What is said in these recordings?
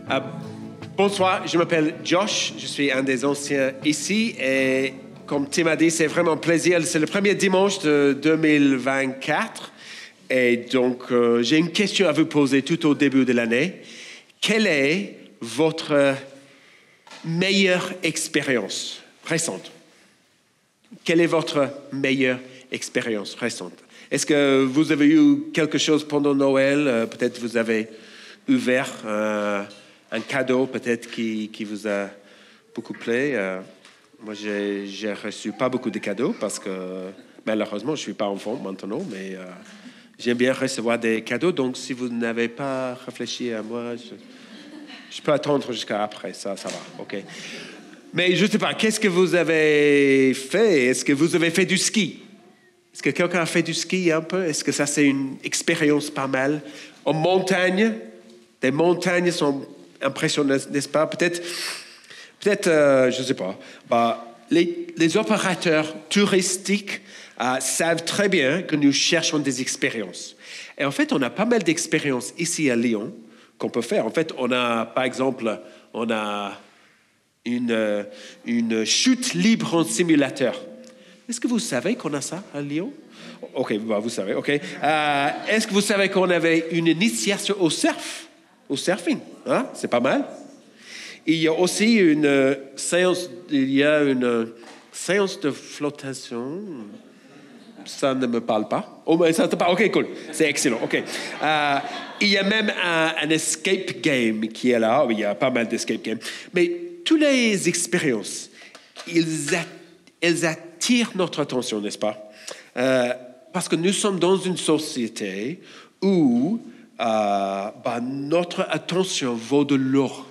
Euh, Bonsoir, je m'appelle Josh, je suis un des anciens ici et comme Tim a dit, c'est vraiment un plaisir. C'est le premier dimanche de 2024 et donc j'ai une question à vous poser tout au début de l'année. Quelle est votre meilleure expérience récente? Quelle est votre meilleure expérience récente? Est-ce que vous avez eu quelque chose pendant Noël? Peut-être vous avez ouvert un cadeau peut-être qui vous a beaucoup plu. Moi, j'ai reçu pas beaucoup de cadeaux parce que malheureusement, je suis pas enfant maintenant, mais j'aime bien recevoir des cadeaux. Donc, si vous n'avez pas réfléchi à moi, je peux attendre jusqu'à après. Ça va, ok. Mais je ne sais pas, qu'est-ce que vous avez fait? Est-ce que vous avez fait du ski? Est-ce que quelqu'un a fait du ski un peu? Est-ce que ça, c'est une expérience pas mal? En montagne, des montagnes sont impressionnantes, n'est-ce pas? Peut-être, je ne sais pas. Les opérateurs touristiques savent très bien que nous cherchons des expériences. Et en fait, on a pas mal d'expériences ici à Lyon qu'on peut faire. En fait, on a, par exemple, une chute libre en simulateur. Est-ce que vous savez qu'on a ça à Lyon? OK, vous savez, OK. Est-ce que vous savez qu'on avait une initiation au surfing? Hein? C'est pas mal. Il y a aussi une séance de flottation. Ça ne me parle pas. Oh, mais ça te parle. OK, cool. C'est excellent. OK. Il y a même un escape game qui est là. Il y a pas mal d'escape games. Mais toutes les expériences, elles attirent notre attention, n'est-ce pas? Parce que nous sommes dans une société où notre attention vaut de l'or.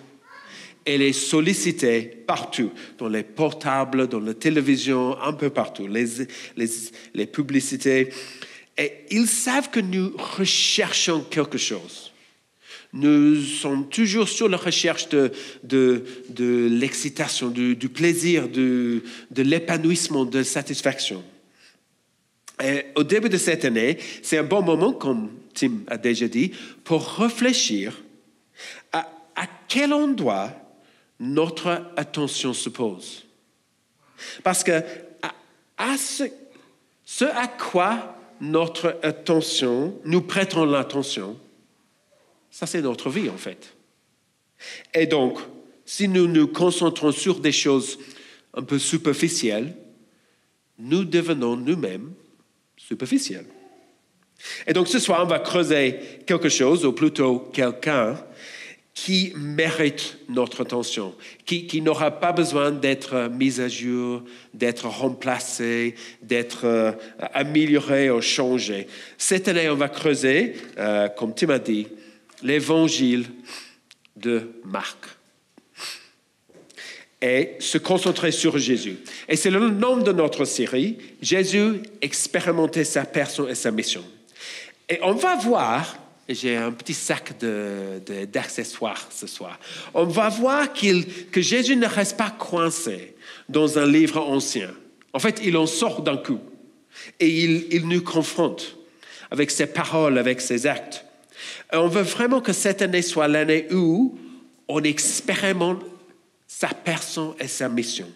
Elle est sollicitée partout, dans les portables, dans la télévision, un peu partout, les publicités. Et ils savent que nous recherchons quelque chose. Nous sommes toujours sur la recherche de l'excitation, du plaisir, de l'épanouissement, de la satisfaction. Et au début de cette année, c'est un bon moment, comme Tim a déjà dit, pour réfléchir à quel endroit notre attention se pose. Parce que ce à quoi notre attention, nous prêtons l'attention, ça c'est notre vie en fait. Et donc, si nous nous concentrons sur des choses un peu superficielles, nous devenons nous-mêmes superficiels. Et donc ce soir, on va creuser quelque chose, ou plutôt quelqu'un, qui mérite notre attention, qui n'aura pas besoin d'être mis à jour, d'être remplacé, d'être amélioré ou changé. Cette année, on va creuser, comme Tim a dit, l'évangile de Marc et se concentrer sur Jésus. Et c'est le nom de notre série, Jésus expérimentait sa personne et sa mission. Et on va voir, j'ai un petit sac d'accessoires ce soir, on va voir que Jésus ne reste pas coincé dans un livre ancien. En fait, il en sort d'un coup et il nous confronte avec ses paroles, avec ses actes. Et on veut vraiment que cette année soit l'année où on expérimente sa personne et sa mission.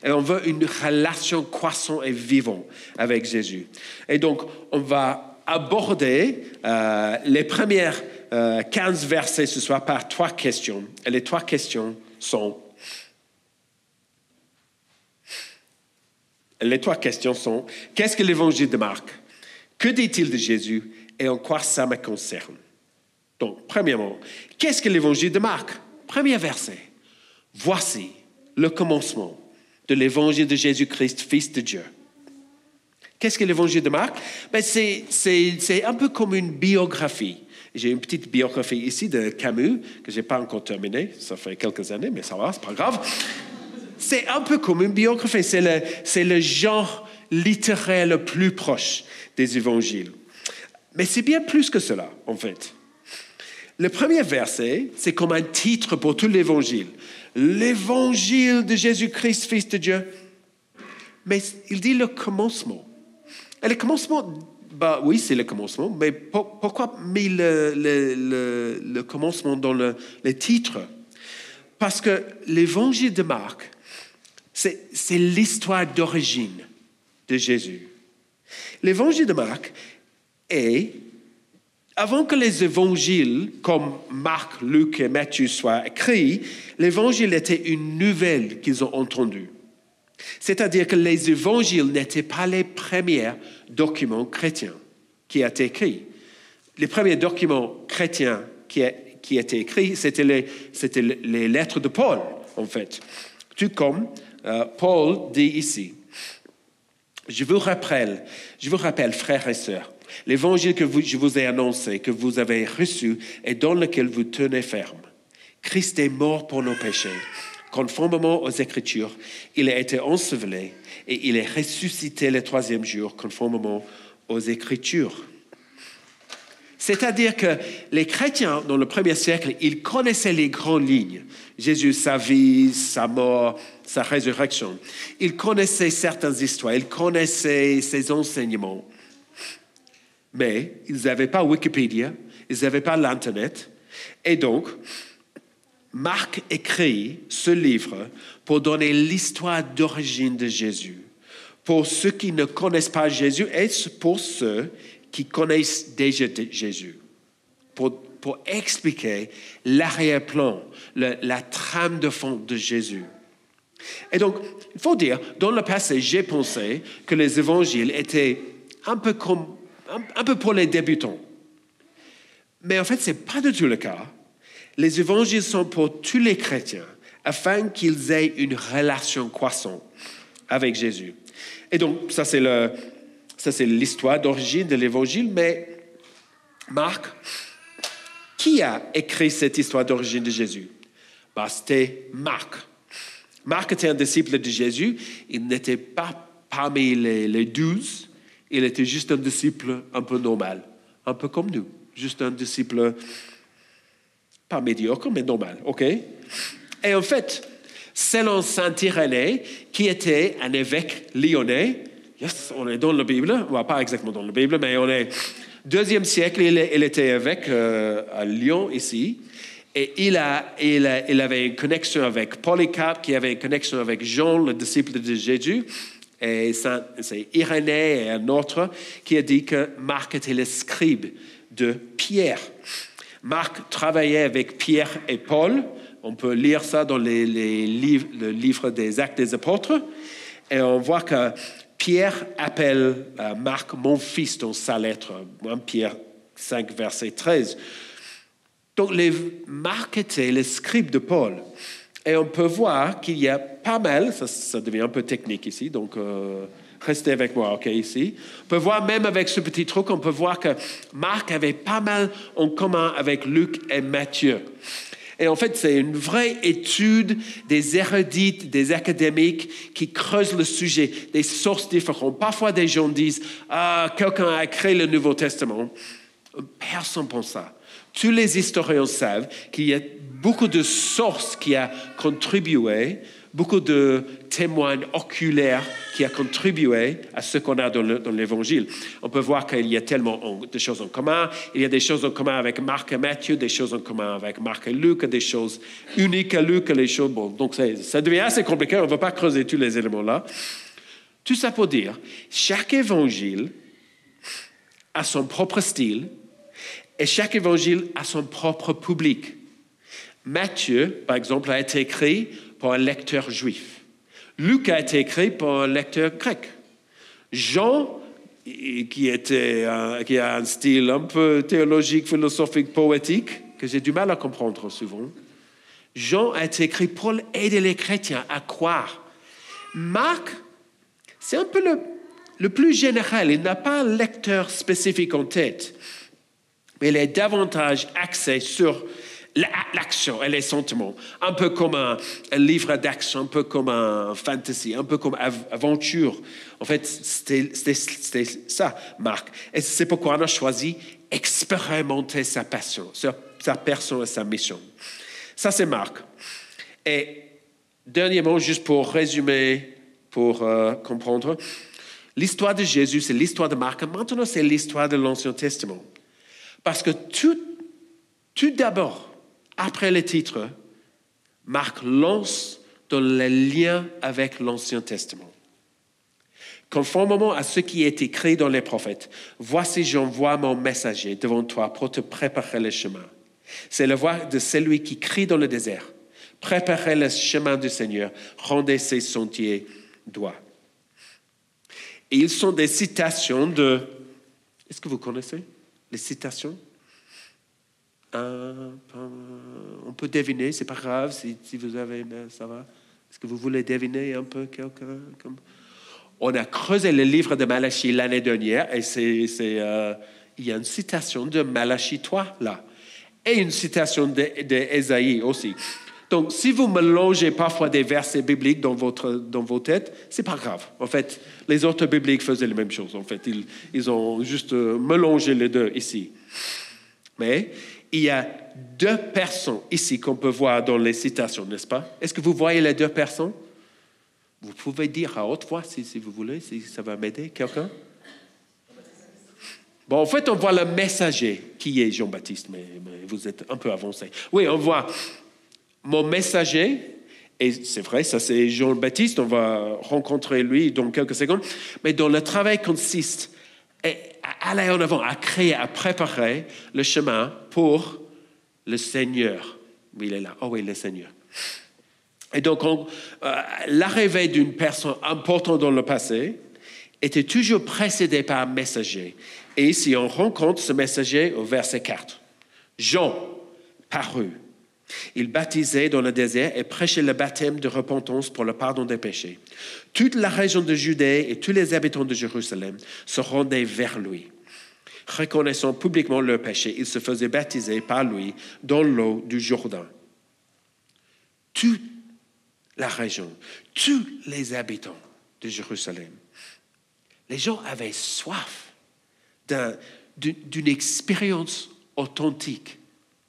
Et on veut une relation croissante et vivante avec Jésus. Et donc, on va aborder les premières 15 versets ce soir par 3 questions. Et les 3 questions sont... qu'est-ce que l'évangile de Marc? Que dit-il de Jésus? Et en quoi ça me concerne? Donc, premièrement, qu'est-ce que l'évangile de Marc? Premier verset. Voici le commencement de l'évangile de Jésus-Christ, Fils de Dieu. Qu'est-ce que l'évangile de Marc? C'est un peu comme une biographie. J'ai une petite biographie ici de Camus que je n'ai pas encore terminée. Ça fait quelques années, mais ça va, c'est pas grave. C'est un peu comme une biographie. C'est le genre littéraire le plus proche des évangiles. Mais c'est bien plus que cela, en fait. Le premier verset, c'est comme un titre pour tout l'évangile. L'évangile de Jésus-Christ, Fils de Dieu. Mais il dit le commencement. Et le commencement Bah oui, c'est le commencement, mais pourquoi mettre le commencement dans le titre? Parce que l'évangile de Marc, c'est l'histoire d'origine de Jésus. L'évangile de Marc est, avant que les évangiles comme Marc, Luc et Matthieu soient écrits, l'évangile était une nouvelle qu'ils ont entendue. C'est-à-dire que les évangiles n'étaient pas les premiers documents chrétiens qui ont été écrits. Les premiers documents chrétiens qui étaient écrits, c'était les lettres de Paul, en fait. Tout comme Paul dit ici. Je vous rappelle, frères et sœurs, l'évangile que je vous ai annoncé, que vous avez reçu et dans lequel vous tenez ferme. Christ est mort pour nos péchés. Conformément aux Écritures, il a été enseveli et il est ressuscité le troisième jour, conformément aux Écritures. C'est-à-dire que les chrétiens, dans le premier siècle, ils connaissaient les grandes lignes. Jésus, sa vie, sa mort, sa résurrection. Ils connaissaient certaines histoires, ils connaissaient ses enseignements. Mais ils n'avaient pas Wikipédia, ils n'avaient pas l'Internet. Et donc, Marc écrit ce livre pour donner l'histoire d'origine de Jésus. Pour ceux qui ne connaissent pas Jésus et pour ceux qui connaissent déjà Jésus. Pour expliquer l'arrière-plan, la trame de fond de Jésus. Et donc, il faut dire, dans le passé, j'ai pensé que les évangiles étaient un peu pour les débutants. Mais en fait, ce n'est pas du tout le cas. Les évangiles sont pour tous les chrétiens, afin qu'ils aient une relation croissante avec Jésus. Et donc, ça c'est l'histoire d'origine de l'évangile, mais Marc, qui a écrit cette histoire d'origine de Jésus? C'était Marc. Marc était un disciple de Jésus. Il n'était pas parmi les 12. Il était juste un disciple un peu normal, un peu comme nous. Juste un disciple pas médiocre, mais normal, ok? Et en fait, selon saint Irénée, qui était un évêque lyonnais, yes, on est dans la Bible, pas exactement dans la Bible, mais on est 2e siècle, il était évêque à Lyon, ici, et il avait une connexion avec Polycarpe, qui avait une connexion avec Jean, le disciple de Jésus, et c'est Irénée et un autre qui a dit que Marc était le scribe de Pierre. Marc travaillait avec Pierre et Paul. On peut lire ça dans le livre des Actes des Apôtres. Et on voit que Pierre appelle Marc « mon fils » dans sa lettre. 1 Pierre 5, verset 13. Donc, Marc était le scribe de Paul. Et on peut voir qu'il y a pas mal, ça devient un peu technique ici, donc restez avec moi, ok, ici. On peut voir même avec ce petit truc, on peut voir que Marc avait pas mal en commun avec Luc et Matthieu. Et en fait, c'est une vraie étude des érudites, des académiques qui creusent le sujet, des sources différentes. Parfois, des gens disent « Ah, quelqu'un a créé le Nouveau Testament ». Personne ne pense ça. Tous les historiens savent qu'il y a beaucoup de sources qui ont contribué, beaucoup de témoins oculaires qui ont contribué à ce qu'on a dans l'Évangile. On peut voir qu'il y a tellement de choses en commun. Il y a des choses en commun avec Marc et Matthieu, des choses en commun avec Marc et Luc, des choses uniques à Luc, les choses... Bon, donc ça devient assez compliqué, on ne va pas creuser tous les éléments là. Tout ça pour dire, chaque évangile a son propre style et chaque évangile a son propre public. Matthieu, par exemple, a été écrit pour un lecteur juif. Luc a été écrit pour un lecteur grec. Jean, qui a un style un peu théologique, philosophique, poétique, que j'ai du mal à comprendre souvent. Jean a été écrit pour aider les chrétiens à croire. Marc, c'est un peu le plus général. Il n'a pas un lecteur spécifique en tête. Mais il est davantage axé sur l'action et les sentiments. Un peu comme un livre d'action, un peu comme un fantasy, un peu comme aventure. En fait, c'était ça, Marc. Et c'est pourquoi on a choisi expérimenter sa passion, sa personne et sa mission. Ça, c'est Marc. Et dernièrement, juste pour résumer, pour comprendre, L'histoire de Jésus, c'est l'histoire de Marc. Maintenant, c'est l'histoire de l'Ancien Testament. Parce que tout d'abord, après le titre, Marc lance dans le lien avec l'Ancien Testament. Conformément à ce qui est écrit dans les prophètes, voici j'envoie mon messager devant toi pour te préparer le chemin. C'est la voix de celui qui crie dans le désert. Préparez le chemin du Seigneur, rendez ses sentiers droits. Et ils sont des citations de... Est-ce que vous connaissez les citations? On peut deviner, c'est pas grave si vous avez... Ça va. Est-ce que vous voulez deviner un peu quelqu'un comme... On a creusé le livre de Malachie l'année dernière et il y a une citation de Malachie 3 là et une citation d'Ésaïe aussi. Donc, si vous mélangez parfois des versets bibliques dans vos têtes, c'est pas grave. En fait, les auteurs bibliques faisaient la même chose. En fait, ils ont juste mélangé les deux ici. Mais il y a deux personnes ici qu'on peut voir dans les citations, n'est-ce pas? Est-ce que vous voyez les deux personnes? Vous pouvez dire à haute voix si vous voulez, si ça va m'aider, quelqu'un? Bon, en fait, on voit le messager qui est Jean-Baptiste, mais vous êtes un peu avancé. Oui, on voit mon messager, et c'est vrai, ça c'est Jean-Baptiste, on va rencontrer lui dans quelques secondes, mais dont le travail consiste à aller en avant, à créer, à préparer le chemin pour le Seigneur. Il est là, oh oui, le Seigneur. Et donc, l'arrivée d'une personne importante dans le passé était toujours précédée par un messager. Et ici, on rencontre ce messager au verset 4. Jean parut. Il baptisait dans le désert et prêchait le baptême de repentance pour le pardon des péchés. Toute la région de Judée et tous les habitants de Jérusalem se rendaient vers lui. Reconnaissant publiquement leurs péchés, ils se faisaient baptiser par lui dans l'eau du Jourdain. Toute la région, tous les habitants de Jérusalem, les gens avaient soif d'une expérience authentique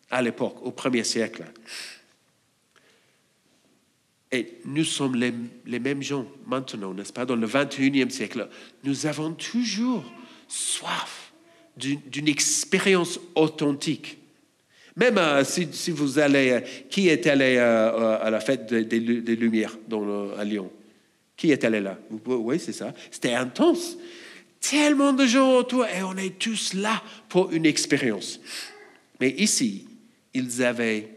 à l'époque, au 1er siècle. Et nous sommes les mêmes gens maintenant, n'est-ce pas? Dans le 21e siècle, nous avons toujours soif d'une expérience authentique. Même si vous allez... qui est allé à la fête des Lumières à Lyon? Qui est allé là? Oui, c'est ça. C'était intense. Tellement de gens autour et on est tous là pour une expérience. Mais ici, ils avaient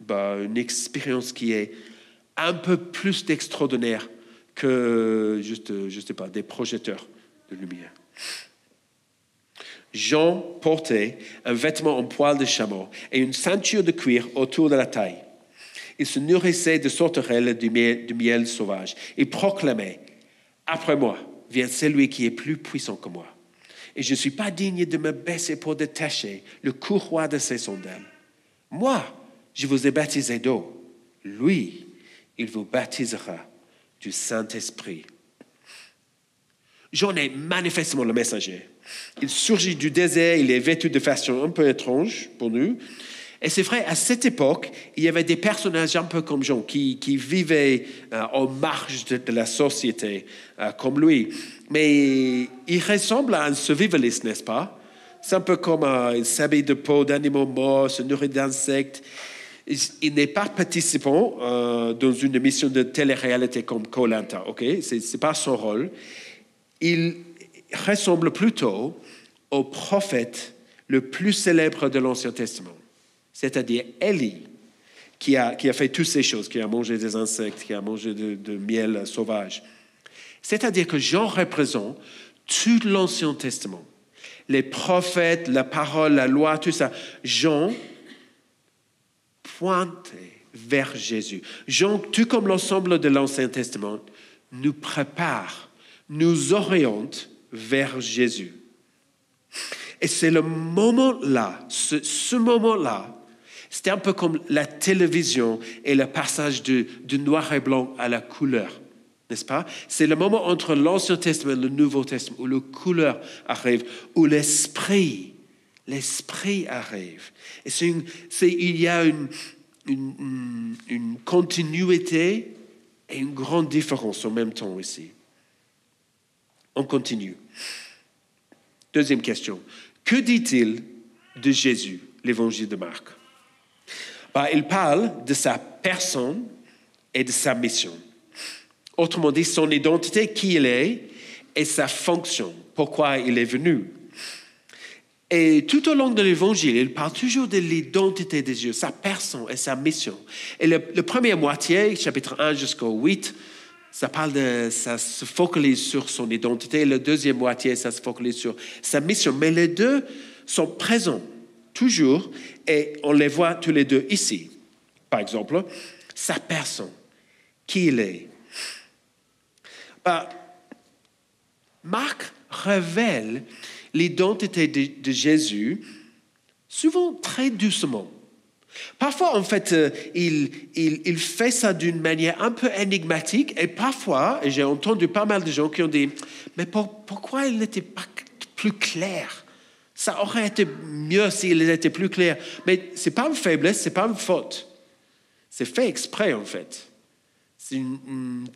une expérience qui est un peu plus extraordinaire que juste, je ne sais pas, des projecteurs de lumière. Jean portait un vêtement en poil de chameau et une ceinture de cuir autour de la taille. Il se nourrissait de sauterelles du miel sauvage. Il proclamait « Après moi vient celui qui est plus puissant que moi. Et je ne suis pas digne de me baisser pour détacher le courroie de ses sandales. Moi, je vous ai baptisé d'eau. Lui, il vous baptisera du Saint-Esprit. » Jean est manifestement le messager. Il surgit du désert, il est vêtu de façon un peu étrange pour nous. Et c'est vrai, à cette époque, il y avait des personnages un peu comme Jean qui vivaient en marge de la société, comme lui. Mais il ressemble à un survivaliste, n'est-ce pas? C'est un peu comme il s'habille de peau d'animaux morts, se nourrit d'insectes. Il n'est pas participant dans une émission de télé-réalité comme Koh-Lanta, ok? C'est pas son rôle. Il ressemble plutôt au prophète le plus célèbre de l'Ancien Testament, c'est-à-dire Élie, qui a fait toutes ces choses, qui a mangé des insectes, qui a mangé de miel sauvage. C'est-à-dire que Jean représente tout l'Ancien Testament. Les prophètes, la parole, la loi, tout ça. Jean pointait vers Jésus. Jean, tout comme l'ensemble de l'Ancien Testament, nous prépare, nous oriente vers Jésus. Et c'est le moment-là, ce moment-là, c'était un peu comme la télévision et le passage du noir et blanc à la couleur, n'est-ce pas? C'est le moment entre l'Ancien Testament et le Nouveau Testament où la couleur arrive, où l'esprit arrive. Et il y a une continuité et une grande différence en même temps ici. On continue. Deuxième question. Que dit-il de Jésus, l'évangile de Marc? Il parle de sa personne et de sa mission. Autrement dit, son identité, qui il est, et sa fonction, pourquoi il est venu. Et tout au long de l'évangile, il parle toujours de l'identité de Dieu, sa personne et sa mission. Et la première moitié, chapitre 1 jusqu'au 8, ça se focalise sur son identité. La deuxième moitié, ça se focalise sur sa mission. Mais les deux sont présents, toujours, et on les voit tous les deux ici. Par exemple, sa personne, qui il est. Marc révèle l'identité de Jésus, souvent très doucement. Parfois, en fait, il fait ça d'une manière un peu énigmatique, et parfois, et j'ai entendu pas mal de gens qui ont dit, mais pourquoi il n'était pas plus clair? Ça aurait été mieux s'il était plus clair. Mais ce n'est pas une faiblesse, ce n'est pas une faute. C'est fait exprès, en fait. C'est une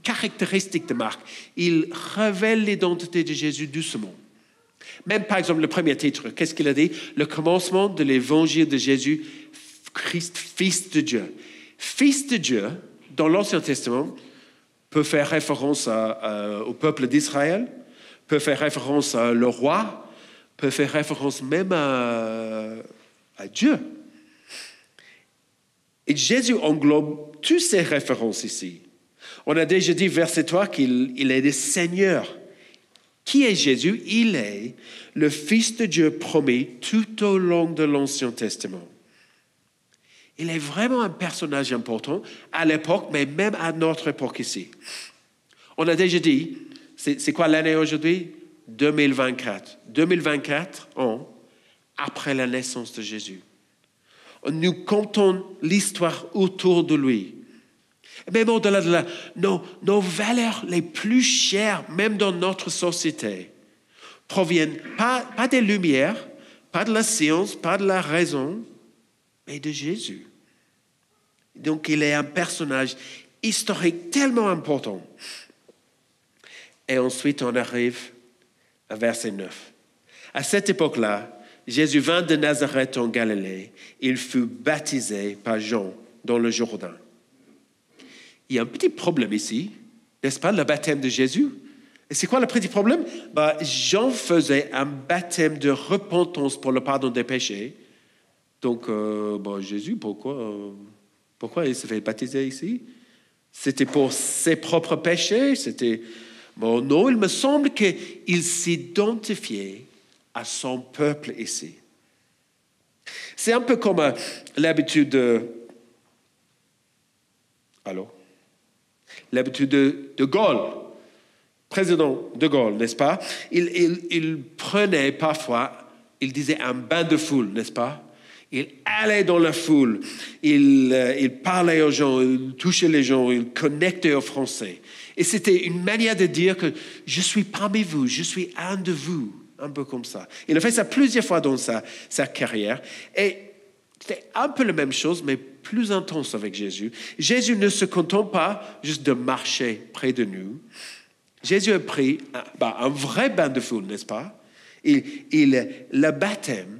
caractéristique de Marc. Il révèle l'identité de Jésus doucement. Même, par exemple, le premier titre, qu'est-ce qu'il a dit? Le commencement de l'évangile de Jésus, Christ, Fils de Dieu. Fils de Dieu, dans l'Ancien Testament, peut faire référence au peuple d'Israël, peut faire référence à le roi, peut faire référence même à Dieu. Et Jésus englobe toutes ces références ici. On a déjà dit, verset 3, qu'il est le Seigneur. Qui est Jésus? Il est le Fils de Dieu promis tout au long de l'Ancien Testament. Il est vraiment un personnage important à l'époque, mais même à notre époque ici. On a déjà dit, c'est quoi l'année aujourd'hui? 2024. 2024 ans après la naissance de Jésus. Nous comptons l'histoire autour de lui. Même au-delà de là, nos valeurs les plus chères, même dans notre société, proviennent pas des lumières, pas de la science, pas de la raison, mais de Jésus. Donc, il est un personnage historique tellement important. Et ensuite, on arrive à verset 9. À cette époque-là, Jésus vint de Nazareth en Galilée. Il fut baptisé par Jean dans le Jourdain. Il y a un petit problème ici, n'est-ce pas, le baptême de Jésus? Et c'est quoi le petit problème? Jean faisait un baptême de repentance pour le pardon des péchés. Donc, Jésus, pourquoi il se fait baptiser ici? C'était pour ses propres péchés? Non, il me semble qu'il s'identifiait à son peuple ici. C'est un peu comme l'habitude de Gaulle, président de Gaulle, n'est-ce pas? Il prenait parfois, il disait un bain de foule, n'est-ce pas? Il allait dans la foule, il parlait aux gens, il touchait les gens, il connectait aux Français. Et c'était une manière de dire que je suis parmi vous, je suis un de vous, un peu comme ça. Il a fait ça plusieurs fois dans sa carrière. Et c'était un peu la même chose, mais plus intense avec Jésus. Jésus ne se contente pas juste de marcher près de nous. Jésus a pris un vrai bain de foule, n'est-ce pas? Le baptême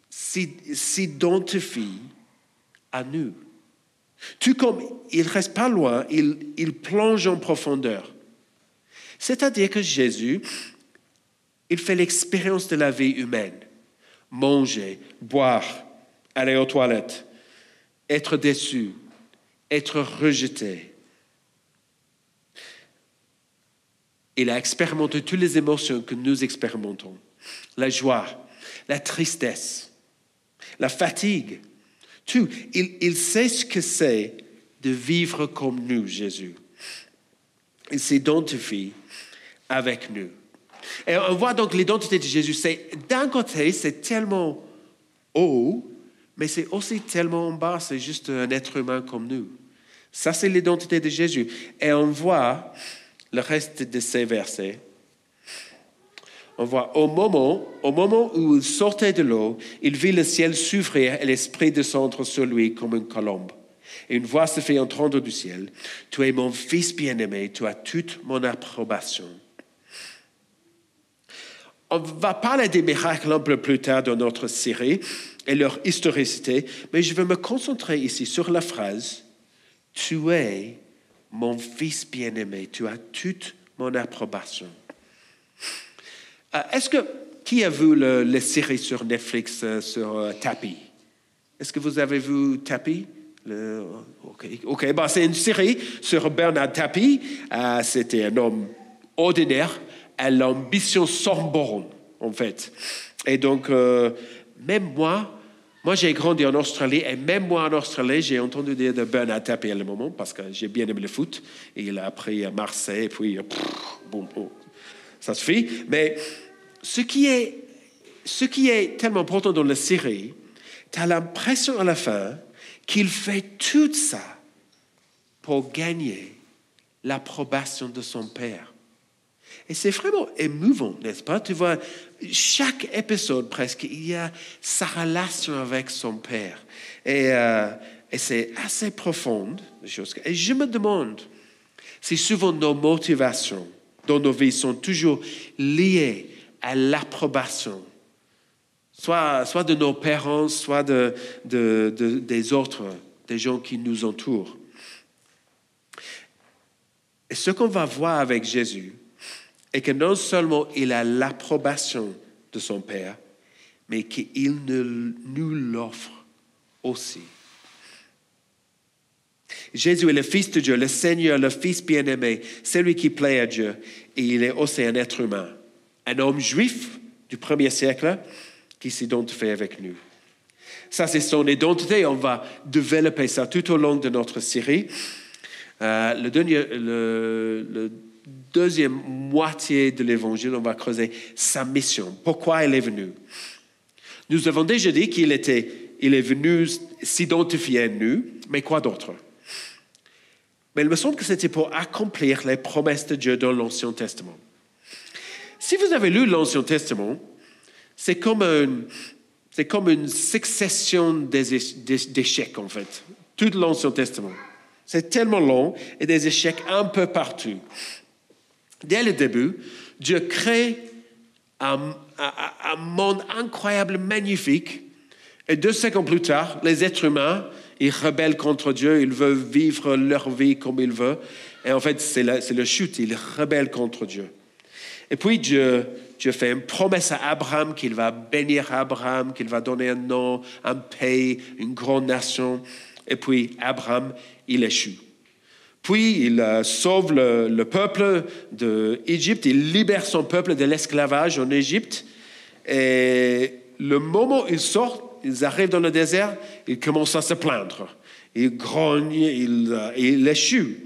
s'identifie à nous. Tout comme il ne reste pas loin, il plonge en profondeur. C'est-à-dire que Jésus, il fait l'expérience de la vie humaine. Manger, boire, aller aux toilettes, être déçu, être rejeté. Il a expérimenté toutes les émotions que nous expérimentons. La joie, la tristesse, la fatigue, tout. Il sait ce que c'est de vivre comme nous, Jésus. Il s'identifie avec nous. Et on voit donc l'identité de Jésus. D'un côté, c'est tellement haut, mais c'est aussi tellement en bas. C'est juste un être humain comme nous. Ça, c'est l'identité de Jésus. Et on voit le reste de ces versets. On voit au moment où il sortait de l'eau, il vit le ciel s'ouvrir et l'Esprit descendre sur lui comme une colombe. Et une voix se fait entendre du ciel. Tu es mon fils bien-aimé, tu as toute mon approbation. On va parler des miracles un peu plus tard dans notre série et leur historicité, mais je vais me concentrer ici sur la phrase « Tu es mon fils bien-aimé, tu as toute mon approbation ». Qui a vu les séries sur Netflix sur Tapis? Est-ce que vous avez vu Tapis? OK. C'est une série sur Bernard Tapie. C'était un homme ordinaire à l'ambition sans borne, en fait. Et donc, même moi j'ai grandi en Australie, et même moi en Australie, j'ai entendu dire de Bernard Tapie à un moment, parce que j'ai bien aimé le foot. Et il a appris à Marseille, et puis, bon, ça suffit. Mais ce qui est tellement important dans la série, tu as l'impression à la fin qu'il fait tout ça pour gagner l'approbation de son père. Et c'est vraiment émouvant, n'est-ce pas? Tu vois, chaque épisode presque, il y a sa relation avec son père. Et c'est assez profond. Et je me demande si souvent nos motivations dans nos vies sont toujours liées à l'approbation, soit de nos parents, soit des autres, des gens qui nous entourent. Et ce qu'on va voir avec Jésus est que non seulement il a l'approbation de son Père, mais qu'il nous l'offre aussi. Jésus est le Fils de Dieu, le Seigneur, le Fils bien-aimé, celui qui plaît à Dieu, et il est aussi un être humain, un homme juif du 1er siècle, qui s'identifie avec nous. Ça, c'est son identité. On va développer ça tout au long de notre série. Le deuxième moitié de l'Évangile, on va creuser sa mission. Pourquoi il est venu? Nous avons déjà dit qu'il est venu s'identifier à nous, mais quoi d'autre? Mais il me semble que c'était pour accomplir les promesses de Dieu dans l'Ancien Testament. Si vous avez lu l'Ancien Testament, c'est comme une succession d'échecs, en fait. Tout l'Ancien Testament. C'est tellement long et des échecs un peu partout. Dès le début, Dieu crée un monde incroyable, magnifique. Et 2 siècles plus tard, les êtres humains, ils rebellent contre Dieu. Ils veulent vivre leur vie comme ils veulent. Et en fait, c'est la chute. Ils rebellent contre Dieu. Et puis Dieu fait une promesse à Abraham qu'il va bénir Abraham, qu'il va donner un nom, un pays, une grande nation. Et puis Abraham, il échoue. Puis il sauve le peuple d'Égypte, il libère son peuple de l'esclavage en Égypte. Et le moment où ils sortent, ils arrivent dans le désert, ils commencent à se plaindre. Ils grognent, ils échouent.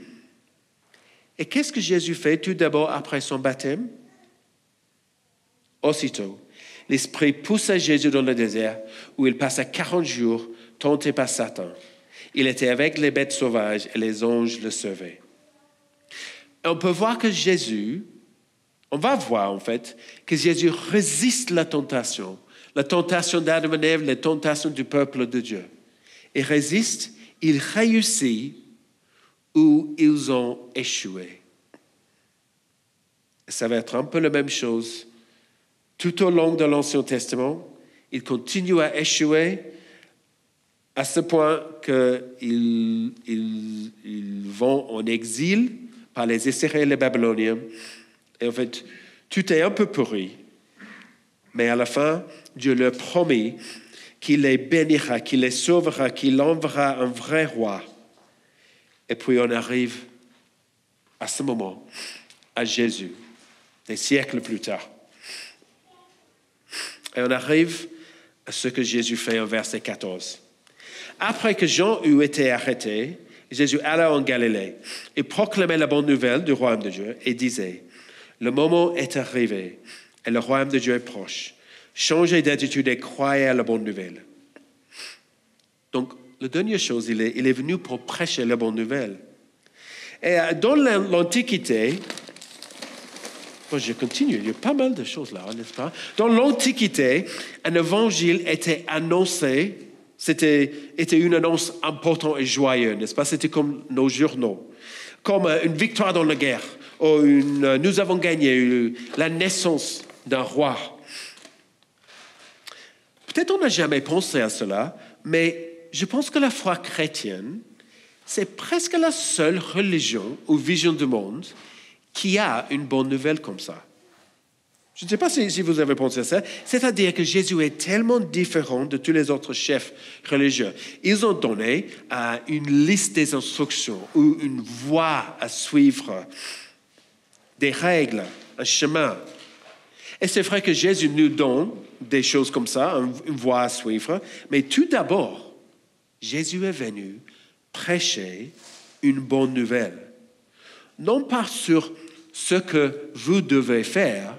Et qu'est-ce que Jésus fait tout d'abord après son baptême? Aussitôt, l'Esprit poussa Jésus dans le désert où il passa 40 jours tenté par Satan. Il était avec les bêtes sauvages et les anges le servaient. Et on peut voir que Jésus, on va voir en fait, que Jésus résiste la tentation d'Adam et Ève, la tentation du peuple de Dieu. Il résiste, il réussit où ils ont échoué. Ça va être un peu la même chose. Tout au long de l'Ancien Testament, ils continuent à échouer à ce point qu'ils vont en exil par les Assyriens et les Babyloniens. Et en fait, tout est un peu pourri. Mais à la fin, Dieu leur promet qu'il les bénira, qu'il les sauvera, qu'il enverra un vrai roi. Et puis on arrive à ce moment, à Jésus, des siècles plus tard. Et on arrive à ce que Jésus fait au verset 14. Après que Jean eut été arrêté, Jésus alla en Galilée et proclamait la bonne nouvelle du royaume de Dieu et disait, « Le moment est arrivé et le royaume de Dieu est proche. Changez d'attitude et croyez à la bonne nouvelle. » Donc, la dernière chose, il est venu pour prêcher la bonne nouvelle. Et dans l'Antiquité, je continue, il y a pas mal de choses là, n'est-ce pas? Dans l'Antiquité, un évangile était annoncé, c'était une annonce importante et joyeuse, n'est-ce pas? C'était comme nos journaux, comme une victoire dans la guerre, ou nous avons gagné la naissance d'un roi. peut-être on n'a jamais pensé à cela, mais je pense que la foi chrétienne, c'est presque la seule religion ou vision du monde qui a une bonne nouvelle comme ça. Je ne sais pas si vous avez pensé à ça. C'est-à-dire que Jésus est tellement différent de tous les autres chefs religieux. Ils ont donné une liste des instructions ou une voie à suivre, des règles, un chemin. Et c'est vrai que Jésus nous donne des choses comme ça, une voie à suivre. Mais tout d'abord, Jésus est venu prêcher une bonne nouvelle. Non pas sur ce que vous devez faire,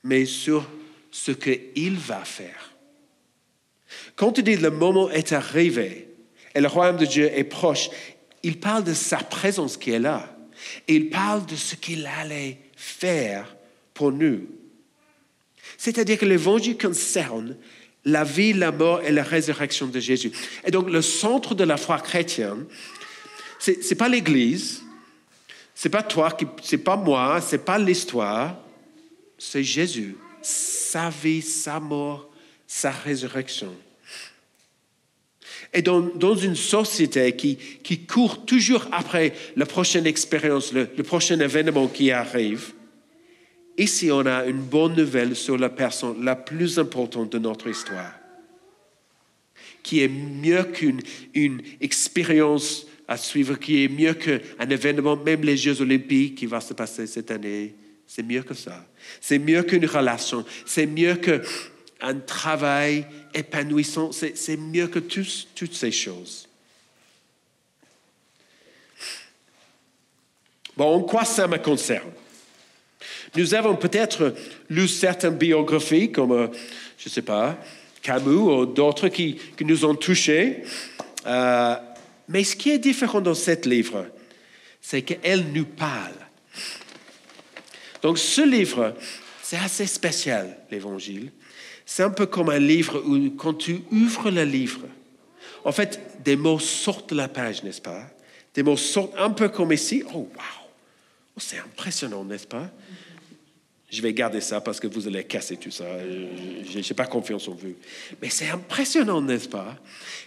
mais sur ce qu'il va faire. Quand il dit le moment est arrivé et le royaume de Dieu est proche, il parle de sa présence qui est là. Et il parle de ce qu'il allait faire pour nous. C'est-à-dire que l'évangile concerne la vie, la mort et la résurrection de Jésus. Et donc le centre de la foi chrétienne, c'est pas l'Église, c'est pas toi, c'est pas moi, c'est pas l'histoire, c'est Jésus, sa vie, sa mort, sa résurrection. Et dans une société qui court toujours après la prochaine expérience, le prochain événement qui arrive, ici on a une bonne nouvelle sur la personne la plus importante de notre histoire, qui est mieux qu'une expérience à suivre, qui est mieux qu'un événement, même les Jeux olympiques qui vont se passer cette année. C'est mieux que ça. C'est mieux qu'une relation. C'est mieux qu'un travail épanouissant. C'est mieux que toutes ces choses. Bon, en quoi ça me concerne? Nous avons peut-être lu certaines biographies comme, je ne sais pas, Camus ou d'autres qui nous ont touchés. Mais ce qui est différent dans ce livre, c'est qu'elle nous parle. Donc, ce livre, c'est assez spécial, l'Évangile. C'est un peu comme un livre où, quand tu ouvres le livre, en fait, des mots sortent de la page, n'est-ce pas? Des mots sortent un peu comme ici. Oh, wow! Oh, c'est impressionnant, n'est-ce pas? Je vais garder ça parce que vous allez casser tout ça. Je n'ai pas confiance en vous. Mais c'est impressionnant, n'est-ce pas?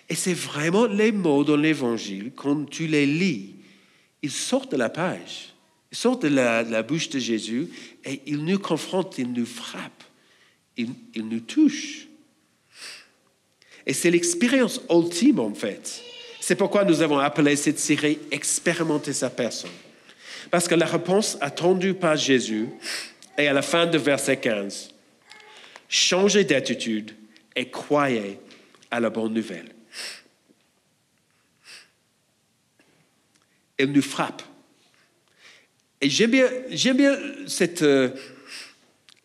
Et c'est vraiment les mots dans l'Évangile, quand tu les lis, ils sortent de la page. Ils sortent de la bouche de Jésus et ils nous confrontent, ils nous frappent, ils nous touchent. Et c'est l'expérience ultime, en fait. C'est pourquoi nous avons appelé cette série « Expérimenter sa personne ». Parce que la réponse attendue par Jésus est à la fin de verset 15. « Changez d'attitude et croyez à la bonne nouvelle. » Elle nous frappe. Et j'aime bien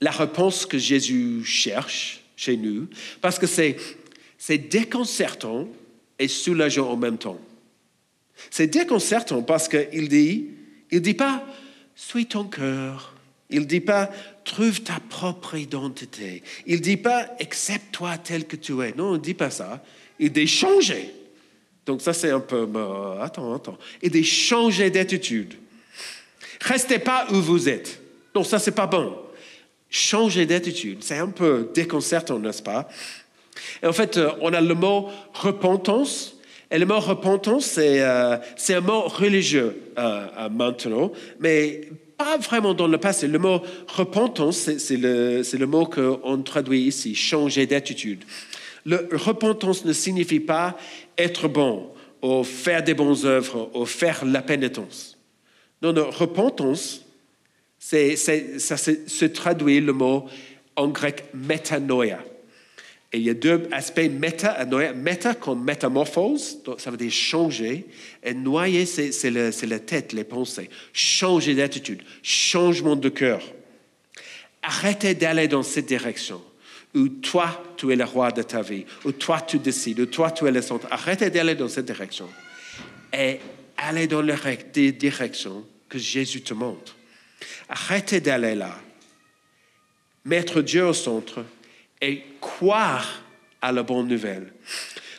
la réponse que Jésus cherche chez nous, parce que c'est déconcertant et soulageant en même temps. C'est déconcertant parce qu'il dit pas « suis ton cœur ». Il ne dit pas « trouve ta propre identité ». Il ne dit pas « accepte-toi tel que tu es ». Non, il ne dit pas ça. Il dit « changer ». Donc ça, c'est un peu « attends ». Il dit « changer d'attitude ». Restez pas où vous êtes. Non, ça, c'est pas bon. Changer d'attitude, c'est un peu déconcertant, n'est-ce pas? Et en fait, on a le mot repentance. Et le mot repentance, c'est un mot religieux maintenant, mais pas vraiment dans le passé. Le mot repentance, c'est le mot qu'on traduit ici, changer d'attitude. Le repentance ne signifie pas être bon, ou faire des bonnes œuvres, ou faire la pénitence. Non, repentance, ça se traduit le mot en grec métanoïa. Et il y a deux aspects méta, méta comme métamorphose, donc ça veut dire changer, et noyer, c'est la tête, les pensées. Changer d'attitude, changement de cœur. Arrêtez d'aller dans cette direction, où toi, tu es le roi de ta vie, où toi, tu décides, où toi, tu es le centre. Arrêtez d'aller dans cette direction. Et allez dans la direction que Jésus te montre. Arrêtez d'aller là. Mettre Dieu au centre et croire à la bonne nouvelle.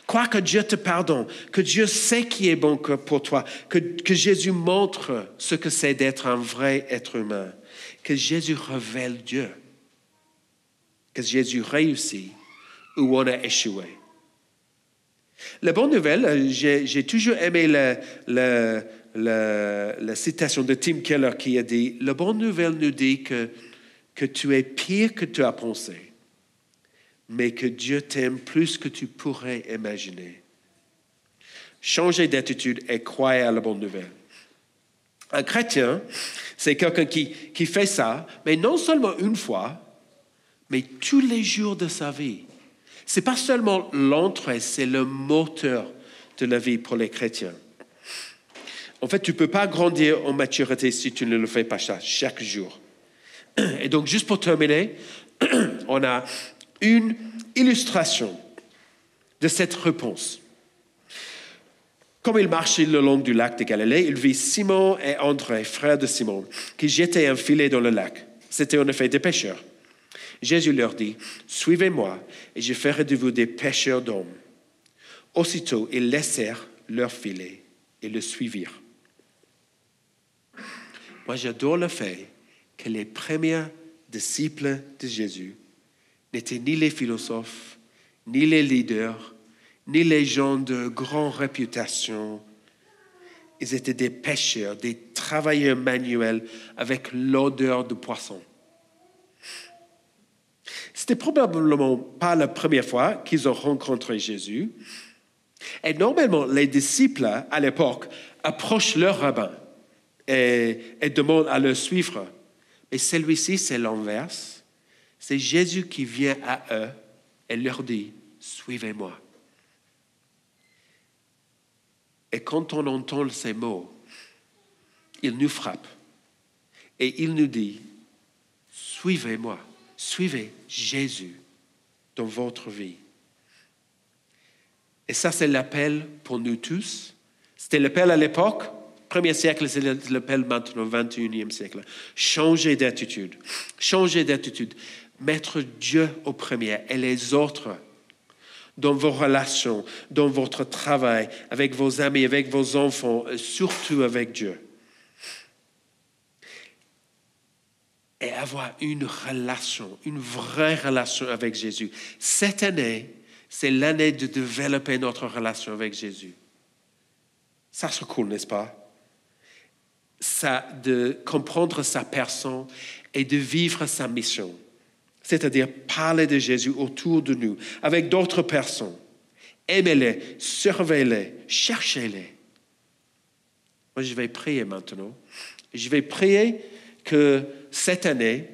Croire que Dieu te pardonne, que Dieu sait qui est bon pour toi, que Jésus montre ce que c'est d'être un vrai être humain, que Jésus révèle Dieu, que Jésus réussit où on a échoué. La bonne nouvelle, j'ai toujours aimé la citation de Tim Keller qui a dit « La bonne nouvelle nous dit que tu es pire que tu as pensé, mais que Dieu t'aime plus que tu pourrais imaginer. » Changer d'attitude et croire à la bonne nouvelle. Un chrétien, c'est quelqu'un qui fait ça, mais non seulement une fois, mais tous les jours de sa vie. Ce n'est pas seulement l'entrée, c'est le moteur de la vie pour les chrétiens. En fait, tu ne peux pas grandir en maturité si tu ne le fais pas chaque jour. Et donc, juste pour terminer, on a une illustration de cette réponse. Comme il marchait le long du lac de Galilée, il vit Simon et André, frères de Simon, qui jetaient un filet dans le lac. C'étaient en effet des pêcheurs. Jésus leur dit, « Suivez-moi, et je ferai de vous des pêcheurs d'hommes. » Aussitôt, ils laissèrent leur filet et le suivirent. Moi, j'adore le fait que les premiers disciples de Jésus n'étaient ni les philosophes, ni les leaders, ni les gens de grande réputation. Ils étaient des pêcheurs, des travailleurs manuels avec l'odeur de poisson. C'était probablement pas la première fois qu'ils ont rencontré Jésus. Et normalement, les disciples, à l'époque, approchent leur rabbin et demandent à le suivre. Mais celui-ci, c'est l'inverse. C'est Jésus qui vient à eux et leur dit, « Suivez-moi. » Et quand on entend ces mots, il nous frappe. Et il nous dit, « Suivez-moi. » Suivez Jésus dans votre vie. Et ça, c'est l'appel pour nous tous. C'était l'appel à l'époque, 1er siècle, c'est l'appel maintenant, 21e siècle. Changer d'attitude. Changer d'attitude. Mettre Dieu au premier et les autres dans vos relations, dans votre travail, avec vos amis, avec vos enfants, surtout avec Dieu. Et avoir une relation, une vraie relation avec Jésus. Cette année, c'est l'année de développer notre relation avec Jésus. Ça, c'est cool, n'est-ce pas? Ça, de comprendre sa personne et de vivre sa mission. C'est-à-dire parler de Jésus autour de nous, avec d'autres personnes. Aimez-les, surveillez-les, cherchez-les. Moi, je vais prier maintenant. Je vais prier que cette année,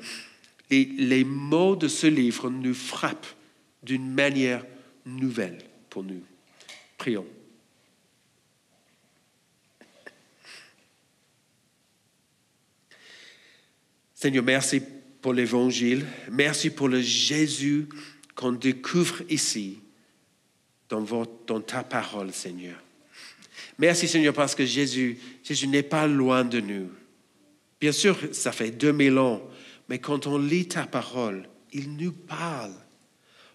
les mots de ce livre nous frappent d'une manière nouvelle pour nous. Prions. Seigneur, merci pour l'Évangile. Merci pour le Jésus qu'on découvre ici dans ta parole, Seigneur. Merci, Seigneur, parce que Jésus n'est pas loin de nous. Bien sûr, ça fait 2000 ans, mais quand on lit ta parole, il nous parle.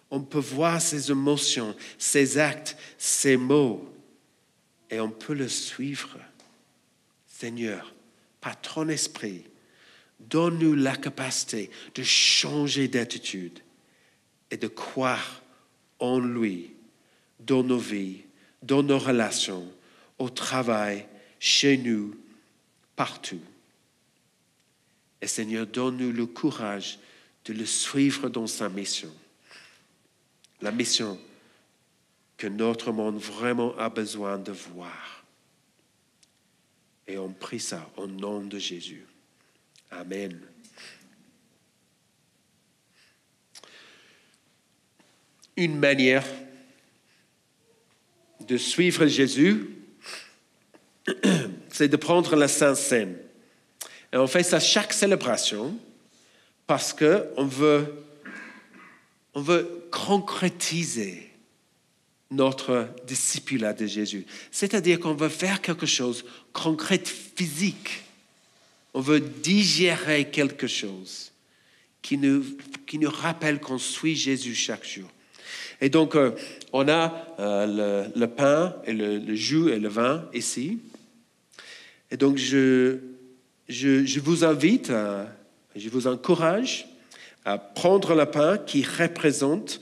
On peut voir ses émotions, ses actes, ses mots, et on peut le suivre. Seigneur, par ton esprit, donne-nous la capacité de changer d'attitude et de croire en lui, dans nos vies, dans nos relations, au travail, chez nous, partout. Et Seigneur, donne-nous le courage de le suivre dans sa mission. La mission que notre monde vraiment a besoin de voir. Et on prie ça au nom de Jésus. Amen. Une manière de suivre Jésus, c'est de prendre la Sainte Seine. Et on fait ça chaque célébration parce qu'on veut concrétiser notre discipulat de Jésus. C'est-à-dire qu'on veut faire quelque chose de concret, physique. On veut digérer quelque chose qui nous rappelle qu'on suit Jésus chaque jour. Et donc, on a le pain et le jus et le vin ici. Et donc, je vous invite, je vous encourage à prendre le pain qui représente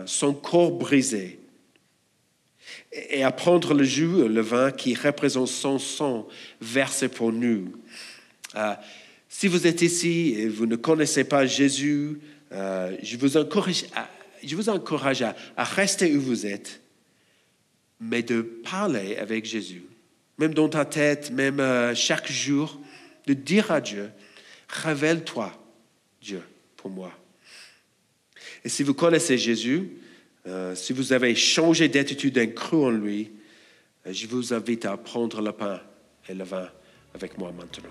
son corps brisé, et à prendre le jus, le vin qui représente son sang versé pour nous. Si vous êtes ici et vous ne connaissez pas Jésus, je vous encourage à rester où vous êtes, mais de parler avec Jésus, même dans ta tête, même chaque jour, de dire à Dieu, révèle-toi, Dieu, pour moi. Et si vous connaissez Jésus, si vous avez changé d'attitude et cru en lui, je vous invite à prendre le pain et le vin avec moi maintenant.